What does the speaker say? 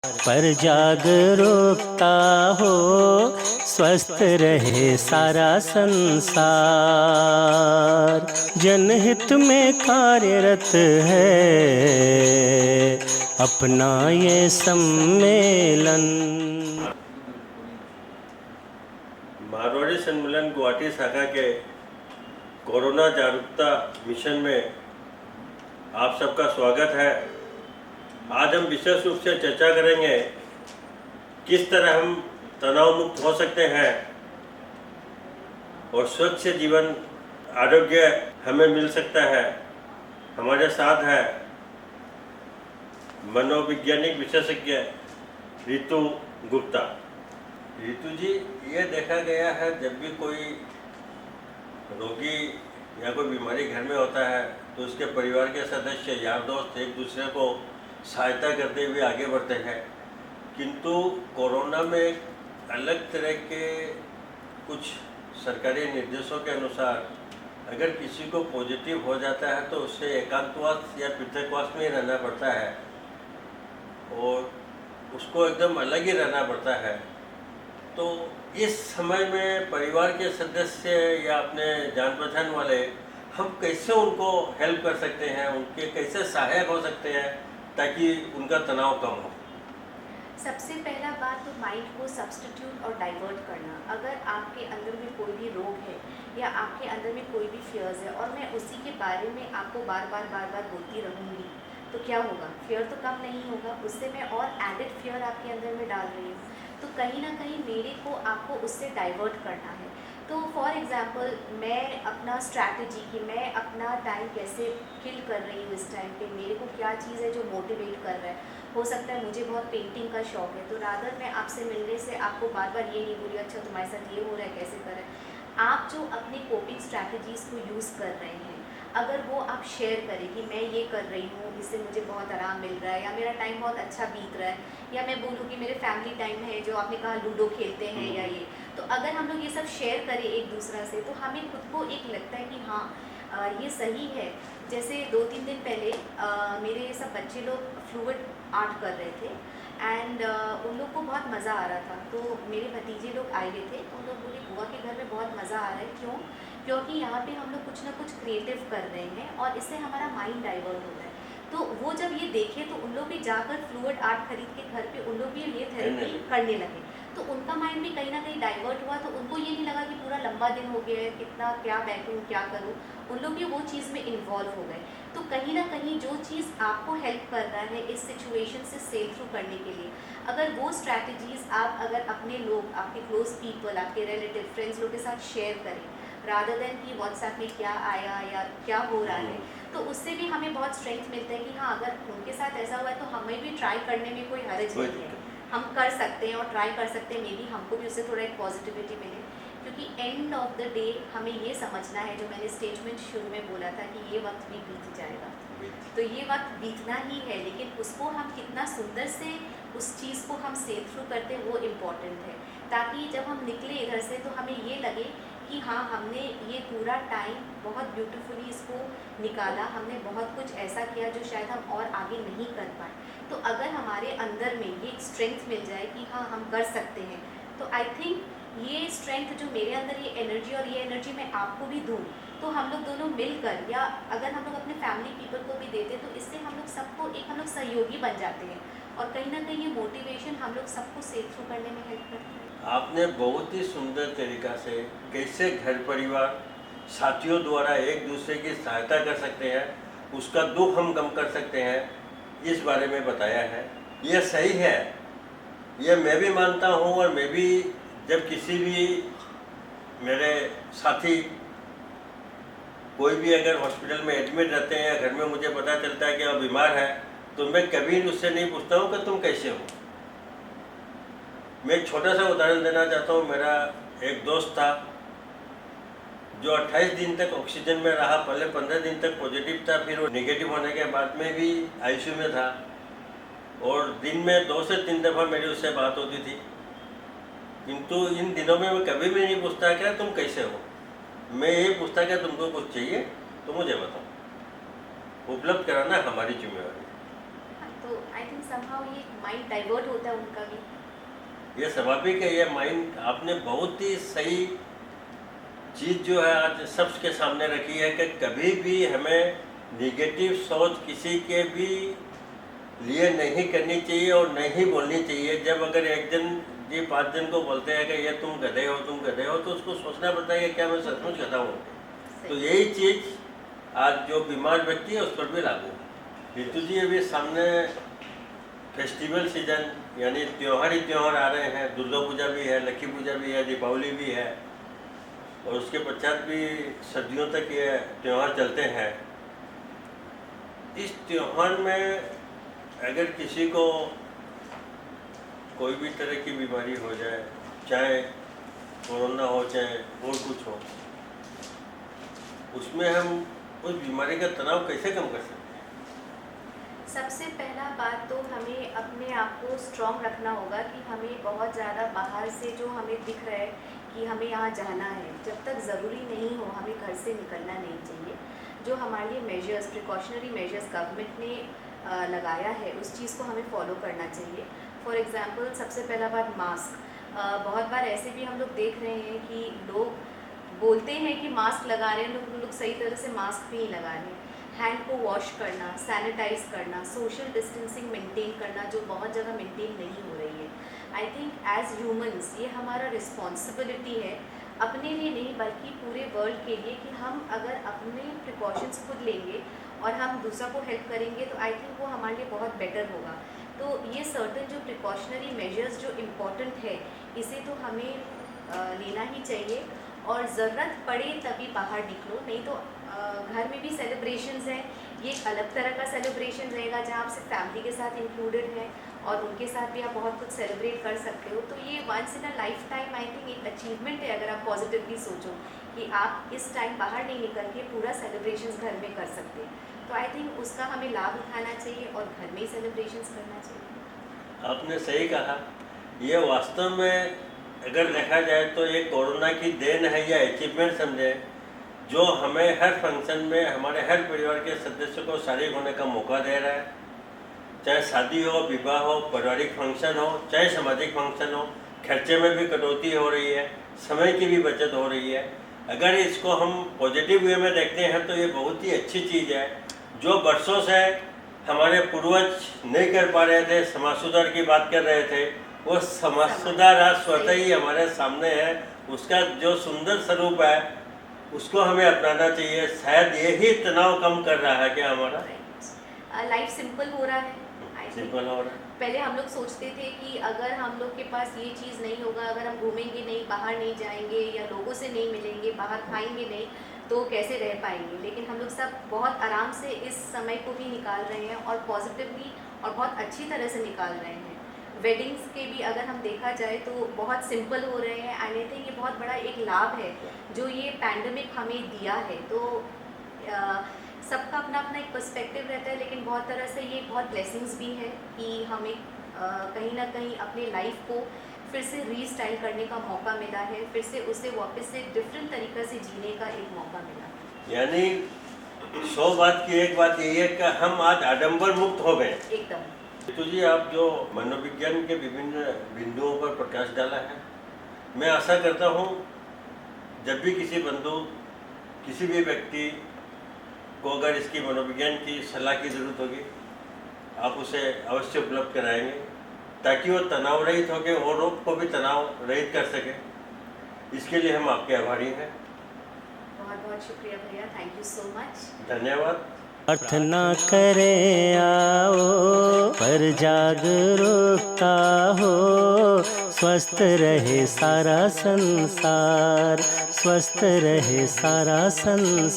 पर जागरूकता हो, स्वस्थ रहे सारा संसार। जनहित में कार्यरत है अपना ये सम्मेलन। मारवाड़ी सम्मेलन गुवाहाटी शाखा के कोरोना जागरूकता मिशन में आप सबका स्वागत है। आज हम विशेष रूप से चर्चा करेंगे किस तरह हम तनाव मुक्त हो सकते हैं और स्वच्छ जीवन आरोग्य हमें मिल सकता है। हमारे साथ है मनोवैज्ञानिक विशेषज्ञ रितु गुप्ता। रितु जी, ये देखा गया है जब भी कोई रोगी या कोई बीमारी घर में होता है तो उसके परिवार के सदस्य यार दोस्त एक दूसरे को सहायता करते हुए आगे बढ़ते हैं, किंतु कोरोना में अलग तरह के कुछ सरकारी निर्देशों के अनुसार अगर किसी को पॉजिटिव हो जाता है तो उससे एकांतवास या पृथकवास में ही रहना पड़ता है और उसको एकदम अलग ही रहना पड़ता है। तो इस समय में परिवार के सदस्य या अपने जान पहचान वाले हम कैसे उनको हेल्प कर सकते हैं, उनके कैसे सहायक हो सकते हैं ताकि उनका तनाव कम हो? सबसे पहला बात तो माइंड को सब्स्टिट्यूट और डाइवर्ट करना। अगर आपके अंदर में कोई भी रोग है या आपके अंदर में कोई भी फियर्स है और मैं उसी के बारे में आपको बार बार बोलती रहूँगी तो क्या होगा? फियर तो कम नहीं होगा, उससे मैं और एडेड फियर आपके अंदर में डाल रही हूँ। तो कहीं ना कहीं मेरे को आपको उससे डाइवर्ट करना है। तो फॉर एग्ज़ाम्पल मैं अपना स्ट्रैटेजी कि मैं अपना टाइम कैसे किल कर रही हूँ इस टाइम पे, मेरे को क्या चीज़ है जो मोटिवेट कर रहा है। हो सकता है मुझे बहुत पेंटिंग का शौक है, तो रादर मैं आपसे मिलने से आपको बार बार ये नहीं बोली अच्छा तुम्हारे साथ ये हो रहा है कैसे कर रहे हैं। आप जो अपनी कोपिंग स्ट्रैटेजीज़ को यूज़ कर रहे हैं अगर वो आप शेयर करें कि मैं ये कर रही हूँ, इससे मुझे बहुत आराम मिल रहा है या मेरा टाइम बहुत अच्छा बीत रहा है, या मैं बोलूँ कि मेरे फैमिली टाइम है जो आपने कहा लूडो खेलते हैं या ये, तो अगर हम लोग ये सब शेयर करें एक दूसरा से तो हमें खुद को एक लगता है कि हाँ ये सही है। जैसे 2-3 दिन पहले मेरे सब बच्चे लोग फ्लूइड आर्ट कर रहे थे एंड उन लोग को बहुत मज़ा आ रहा था। तो मेरे भतीजे लोग आए हुए थे तो उन लोग बोले बुआ के घर में बहुत मज़ा आ रहा है। क्यों? क्योंकि यहाँ पे हम लोग कुछ ना कुछ क्रिएटिव कर रहे हैं और इससे हमारा माइंड डाइवर्ट हो रहा है। तो वो जब ये देखे तो उन लोग भी जाकर फ्लूइड आर्ट खरीद के घर पे उन लोग भी ये थेरेपी करने लगे। तो उनका माइंड भी कहीं ना कहीं डाइवर्ट हुआ। तो उनको ये नहीं लगा कि पूरा लंबा दिन हो गया है, कितना क्या बैठूँ क्या करूँ, उन लोग भी वो चीज़ में इन्वॉल्व हो गए। तो कहीं ना कहीं जो चीज़ आपको हेल्प कर रहा है इस सिचुएशन से सेल थ्रू करने के लिए, अगर वो स्ट्रैटेजीज़ आप अगर अपने लोग, आपके क्लोज पीपल, आपके रिलेटिव फ्रेंड्स लोग के साथ शेयर करें रादर देन कि व्हाट्सएप में क्या आया या क्या हो रहा है, तो उससे भी हमें बहुत स्ट्रेंथ मिलता है कि हाँ अगर उनके साथ ऐसा हुआ है तो हमें भी ट्राई करने में कोई हर्ज नहीं है, हम कर सकते हैं और ट्राई कर सकते हैं। मे बी हमको भी उससे थोड़ा एक पॉजिटिविटी मिले, क्योंकि एंड ऑफ द डे हमें ये समझना है जो मैंने स्टेटमेंट शुरू में बोला था कि ये वक्त भी बीत जाएगा। तो ये वक्त बीतना ही है, लेकिन उसको हम कितना सुंदर से उस चीज़ को हम सेल थ्रू करते हैं वो इम्पॉर्टेंट है, ताकि जब हम निकले इधर से तो हमें ये लगे कि हाँ हमने ये पूरा टाइम बहुत ब्यूटीफुली इसको निकाला, हमने बहुत कुछ ऐसा किया जो शायद हम और आगे नहीं कर पाए। तो अगर हमारे अंदर में ये स्ट्रेंथ मिल जाए कि हाँ हम कर सकते हैं, तो आई थिंक ये स्ट्रेंथ जो मेरे अंदर ये एनर्जी और ये एनर्जी मैं आपको भी दूँ तो हम लोग दोनों मिलकर, या अगर हम लोग अपने फैमिली पीपल को भी देते तो इससे हम लोग सबको एक हम लोग सहयोगी बन जाते हैं और कहीं ना कहीं ये मोटिवेशन हम लोग सबको सेल थ्रू करने में हेल्प करती है। आपने बहुत ही सुंदर तरीका से कैसे घर परिवार साथियों द्वारा एक दूसरे की सहायता कर सकते हैं, उसका दुख हम कम कर सकते हैं, इस बारे में बताया है। ये सही है, ये मैं भी मानता हूँ। और मैं भी जब किसी भी मेरे साथी कोई भी अगर हॉस्पिटल में एडमिट रहते हैं या घर में मुझे पता चलता है कि वो बीमार है तो मैं कभी उससे नहीं पूछता हूँ कि तुम कैसे हो। मैं एक छोटा सा उदाहरण देना चाहता हूँ। मेरा एक दोस्त था जो 28 दिन तक ऑक्सीजन में रहा, पहले 15 दिन तक पॉजिटिव था, फिर वो नेगेटिव होने के बाद में भी आईसीयू में था और दिन में 2 से 3 दफ़ा मेरी उससे बात होती थी। किंतु इन दिनों में मैं कभी भी नहीं पूछता क्या तुम कैसे हो, मैं ये पूछता क्या तुमको कुछ चाहिए तो मुझे बताओ, उपलब्ध कराना हमारी जिम्मेवारी। तो तो आई थिंक समहाउ ये माइंड डाइवर्ट होता है उनका भी। ये स्वाभाविक है। ये माइंड आपने बहुत ही सही चीज़ जो है आज सबके सामने रखी है कि कभी भी हमें निगेटिव सोच किसी के भी लिए नहीं करनी चाहिए और नहीं बोलनी चाहिए। जब अगर एक जन ये 5 जन को बोलते हैं कि ये तुम गधे हो तो उसको सोचना पड़ता है कि क्या मैं सचमुच गधा हूँ। तो यही चीज़ आज जो बीमार व्यक्ति है उस पर भी लागू है। ऋतु जी अभी सामने फेस्टिवल सीजन यानी त्योहार ही त्योहार आ रहे हैं। दुर्गा पूजा भी है, लक्ष्मी पूजा भी है, दीपावली भी है और उसके पश्चात भी सर्दियों तक ये त्यौहार चलते हैं। इस त्यौहार में अगर किसी को कोई भी तरह की बीमारी हो जाए, चाहे कोरोना हो चाहे और कुछ हो, उसमें हम उस बीमारी का तनाव कैसे कम कर सकते हैं? सबसे पहला बात तो हमें अपने आप को स्ट्रॉन्ग रखना होगा कि हमें बहुत ज़्यादा बाहर से जो हमें दिख रहा है कि हमें यहाँ जाना है, जब तक ज़रूरी नहीं हो हमें घर से निकलना नहीं चाहिए। जो हमारे लिए मेजर्स, प्रिकॉशनरी मेजर्स गवर्नमेंट ने लगाया है उस चीज़ को हमें फॉलो करना चाहिए। फॉर एग्ज़ाम्पल सबसे पहला बात मास्क। बहुत बार ऐसे भी हम लोग देख रहे हैं कि लोग बोलते हैं कि मास्क लगा रहे हैं, लोग सही तरह से मास्क भी नहीं लगा रहे हैं। हैंड को वॉश करना, सैनिटाइज करना, सोशल डिस्टेंसिंग मेंटेन करना जो बहुत जगह मेंटेन नहीं हो रही है। आई थिंक एज ह्यूमंस ये हमारा रिस्पॉन्सिबिलिटी है, अपने लिए नहीं बल्कि पूरे वर्ल्ड के लिए, कि हम अगर अपने प्रिकॉशंस खुद लेंगे और हम दूसरा को हेल्प करेंगे तो आई थिंक वो हमारे लिए बहुत बेटर होगा। तो ये सर्टन जो प्रिकॉशनरी मेजर्स जो इम्पोर्टेंट है इसे तो हमें लेना ही चाहिए और ज़रूरत पड़े तभी बाहर निकलो, नहीं तो घर में भी सेलिब्रेशंस हैं। ये एक अलग तरह का सेलिब्रेशन रहेगा जहाँ आप सिर्फ फैमिली के साथ इंक्लूडेड हैं और उनके साथ भी आप बहुत कुछ सेलिब्रेट कर सकते हो। तो ये once in a life time I think एक अचीवमेंट है अगर आप पॉजिटिवली सोचो कि आप इस टाइम बाहर नहीं निकल के पूरा सेलिब्रेशंस घर में कर सकते हैं। तो आई थिंक उसका हमें लाभ उठाना चाहिए और घर में ही सेलिब्रेशंस करना चाहिए। आपने सही कहा। ये वास्तव में अगर देखा जाए तो ये कोरोना की देन है या अचीवमेंट समझे, जो हमें हर फंक्शन में हमारे हर परिवार के सदस्य को शारीरिक होने का मौका दे रहा है। चाहे शादी हो, विवाह हो, पारिवारिक फंक्शन हो, चाहे सामाजिक फंक्शन हो, खर्चे में भी कटौती हो रही है, समय की भी बचत हो रही है। अगर इसको हम पॉजिटिव वे में देखते हैं तो ये बहुत ही अच्छी चीज़ है। जो वर्षों से हमारे पूर्वज नहीं कर पा रहे थे, समाज सुधार की बात कर रहे थे, वो समाज सुधार आज स्वतः ही हमारे सामने है। उसका जो सुंदर स्वरूप है उसको हमें अपनाना चाहिए। शायद यही तनाव कम कर रहा है क्या हमारा? लाइफ सिंपल हो रहा है, सिंपल हो रहा है। पहले हम लोग सोचते थे कि अगर हम लोग के पास ये चीज़ नहीं होगा, अगर हम घूमेंगे नहीं, बाहर नहीं जाएंगे या लोगों से नहीं मिलेंगे, बाहर खाएंगे नहीं, तो कैसे रह पाएंगे। लेकिन हम लोग सब बहुत आराम से इस समय को भी निकाल रहे हैं और पॉजिटिवली और बहुत अच्छी तरह से निकाल रहे हैं। वेडिंग्स के भी अगर हम देखा जाए तो बहुत सिंपल हो रहे हैं। आई थिंक ये बहुत बड़ा एक लाभ है जो ये पैंडमिक हमें दिया है। तो सबका अपना अपना एक पर्सपेक्टिव रहता है, लेकिन बहुत तरह से ये बहुत ब्लेसिंग्स भी है कि हमें कहीं ना कहीं अपने लाइफ को फिर से रीस्टाइल करने का मौका मिला है, फिर से उसे वापस से डिफरेंट तरीक़े से जीने का एक मौका मिला। यानी 100 बात की एक बात यही है कि हम आज आडंबर मुक्त हो गए एकदम। तो जी आप जो मनोविज्ञान के विभिन्न बिंदुओं पर प्रकाश डाला है, मैं आशा करता हूँ जब भी किसी बंधु, किसी भी व्यक्ति को अगर इसकी मनोविज्ञान की सलाह की ज़रूरत होगी, आप उसे अवश्य उपलब्ध कराएंगे ताकि वो तनाव रहित होकर औरों को भी तनाव रहित कर सके। इसके लिए हम आपके आभारी हैं। बहुत बहुत शुक्रिया भैया, थैंक यू सो मच। धन्यवाद। प्रार्थना करें आओ पर जागरूकता हो, स्वस्थ रहे सारा संसार, स्वस्थ रहे सारा संसार।